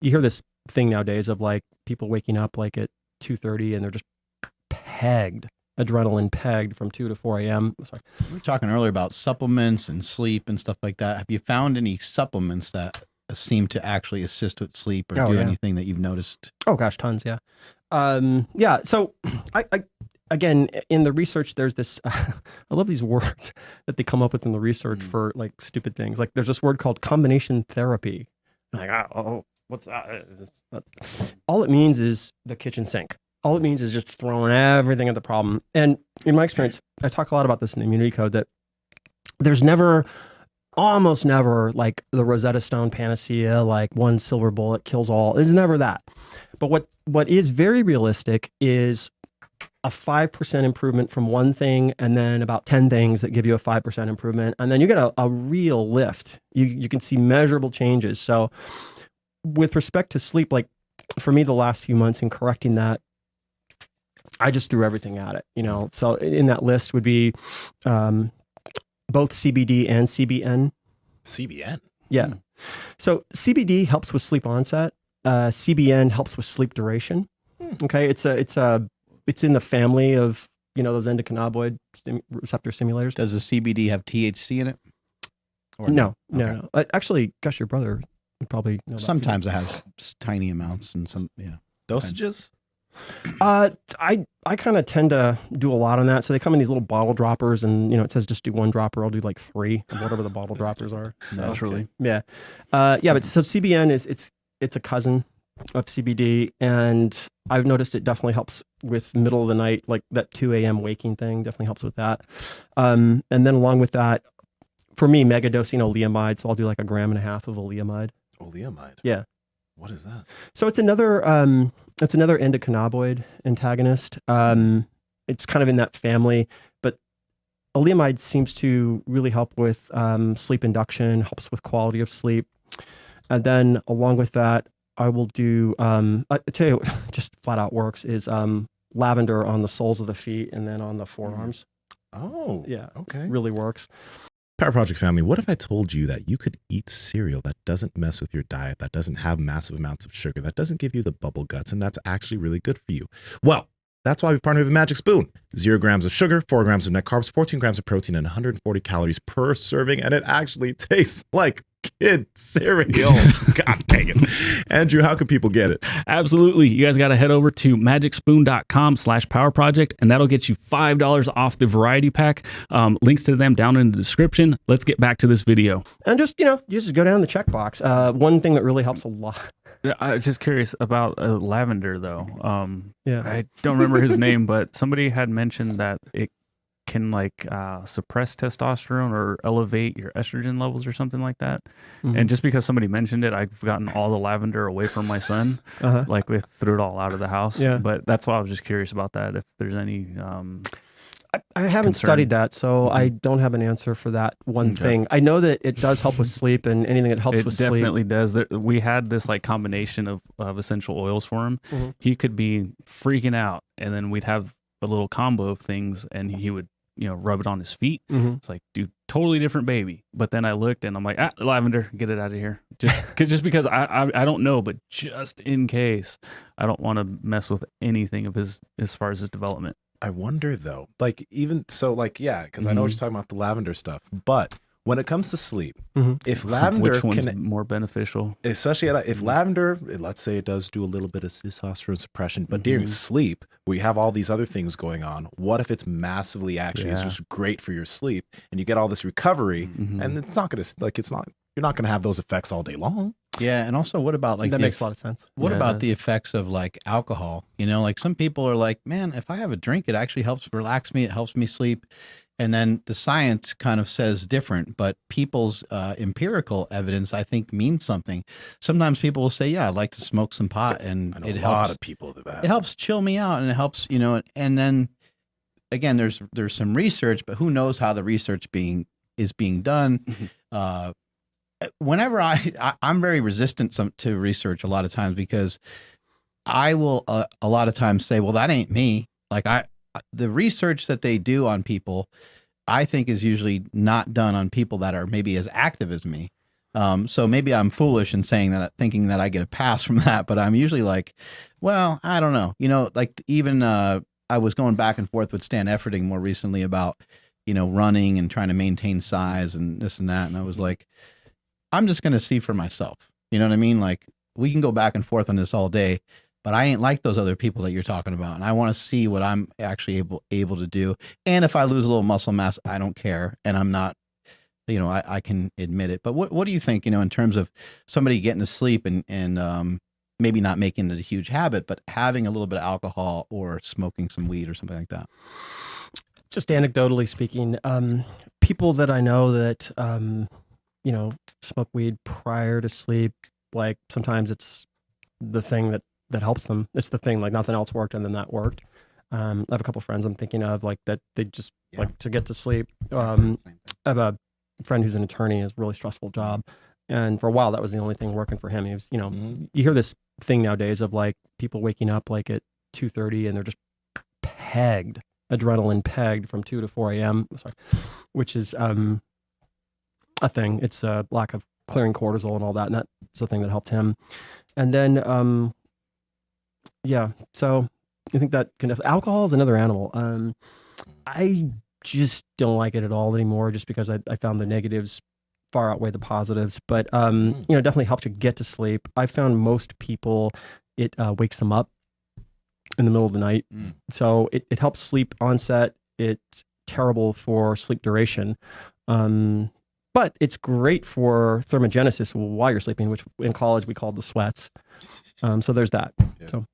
you hear this thing nowadays of like people waking up like at 2:30 and they're just pegged, adrenaline pegged from 2 to 4 a.m. Sorry. We were talking earlier about supplements and sleep and stuff like that. Have you found any supplements that seem to actually assist with sleep or do anything that you've noticed? Oh gosh, tons. Yeah. Yeah. So I again, in the research, there's this, I love these words that they come up with in the research for like stupid things. Like there's this word called combination therapy. I'm like, oh, what's that? All it means is the kitchen sink. All it means is just throwing everything at the problem. And in my experience, I talk a lot about this in the immunity code, that there's almost never like the Rosetta Stone panacea, like one silver bullet kills all. There's never that. But what is very realistic is a 5% improvement from one thing, and then about 10 things that give you a 5% improvement. And then you get a real lift. You can see measurable changes. So with respect to sleep, like for me, the last few months in correcting that, I just threw everything at it, you know? So in that list would be both CBD and CBN. CBN? Yeah. So CBD helps with sleep onset. CBN helps with sleep duration. Okay. It's in the family of, you know, those endocannabinoid receptor stimulators. Does the CBD have THC in it? Or no. Actually, gosh, your brother would probably know. Sometimes it has tiny amounts and some, dosages. I kind of tend to do a lot on that. So they come in these little bottle droppers, and you know, it says just do one dropper. I'll do like 3 of whatever the bottle droppers are. So, naturally. Yeah. But so CBN it's a cousin of CBD, and I've noticed it definitely helps with middle of the night, like that 2 a.m. waking thing definitely helps with that. And then along with that, for me, Megadocinoliamide. So I'll do like 1.5 grams of oleamide. Oleamide? Yeah. What is that? So it's another endocannabinoid antagonist. It's kind of in that family, but oleamide seems to really help with sleep induction, helps with quality of sleep. And then along with that, I will do, I tell you what just flat out works is lavender on the soles of the feet and then on the forearms. Oh, yeah. Okay. Really works. Power Project family, what if I told you that you could eat cereal that doesn't mess with your diet, that doesn't have massive amounts of sugar, that doesn't give you the bubble guts, and that's actually really good for you? Well, that's why we partnered with Magic Spoon. 0 grams of sugar, 4 grams of net carbs, 14 grams of protein, and 140 calories per serving, and it actually tastes like kid cereal. God dang it. Andrew, how can people get it? Absolutely. You guys got to head over to magicspoon.com/powerproject, and that'll get you $5 off the variety pack. Links to them down in the description. Let's get back to this video. And just, you just go down the checkbox. One thing that really helps a lot. I was just curious about lavender, though. Yeah. I don't remember his name, but somebody had mentioned that it can suppress testosterone or elevate your estrogen levels or something like that. Mm-hmm. And just because somebody mentioned it, I've gotten all the lavender away from my son. Like we threw it all out of the house. Yeah. But that's why I was just curious about that. If there's any, I haven't studied that, so I don't have an answer for that one thing. I know that it does help with sleep, and anything that helps with sleep. It definitely does. We had this combination of essential oils for him. Mm-hmm. He could be freaking out, and then we'd have a little combo of things, and he would rub it on his feet. Mm-hmm. It's like, dude, totally different baby. But then I looked and I'm like, lavender, get it out of here. Just because I don't know, but just in case, I don't want to mess with anything of his as far as his development. I wonder though, because I know what you're talking about, the lavender stuff, but when it comes to sleep, if lavender which one's more beneficial, especially if lavender, let's say it does do a little bit of testosterone suppression, but during sleep, we have all these other things going on. What if it's massively it's just great for your sleep and you get all this recovery and it's not going to you're not going to have those effects all day long. Yeah. And also what about that makes a lot of sense. What about the effects of alcohol? Some people are like, man, if I have a drink, it actually helps relax me. It helps me sleep. And then the science kind of says different, but people's empirical evidence, I think, means something. Sometimes people will say, yeah, I'd like to smoke some pot, and it helps. A lot of people do that. It helps chill me out, and it helps, and then again, there's some research, but who knows how the research is being done. Whenever I'm very resistant to research a lot of times, because I will a lot of times say, well, that ain't me. The research that they do on people, I think, is usually not done on people that are maybe as active as me. So maybe I'm foolish in saying that, thinking that I get a pass from that, but I'm usually like, well, I don't know. Like even I was going back and forth with Stan Efferding more recently about, running and trying to maintain size and this and that. And I was like, I'm just going to see for myself. You know what I mean? Like we can go back and forth on this all day, but I ain't like those other people that you're talking about. And I want to see what I'm actually able to do. And if I lose a little muscle mass, I don't care. And I'm not, I can admit it. But what do you think, in terms of somebody getting to sleep and maybe not making it a huge habit, but having a little bit of alcohol or smoking some weed or something like that? Just anecdotally speaking, people that I know that, smoke weed prior to sleep, like sometimes it's the thing that helps them. It's the thing, like nothing else worked and then that worked. I have a couple friends I'm thinking of like that they just like to get to sleep. I have a friend who's an attorney, has a really stressful job. And for a while, that was the only thing working for him. He was, you hear this thing nowadays of like people waking up like at 2:30 and they're just pegged, adrenaline pegged from 2 to 4 a.m. Sorry, which is a thing. It's a lack of clearing cortisol and all that. And that's the thing that helped him. And then, so I think that alcohol is another animal. I just don't like it at all anymore just because I found the negatives far outweigh the positives, but definitely helps you get to sleep. I found most people, it wakes them up in the middle of the night. So it helps sleep onset. It's terrible for sleep duration. But it's great for thermogenesis while you're sleeping, which in college we called the sweats. So there's that. Yeah. So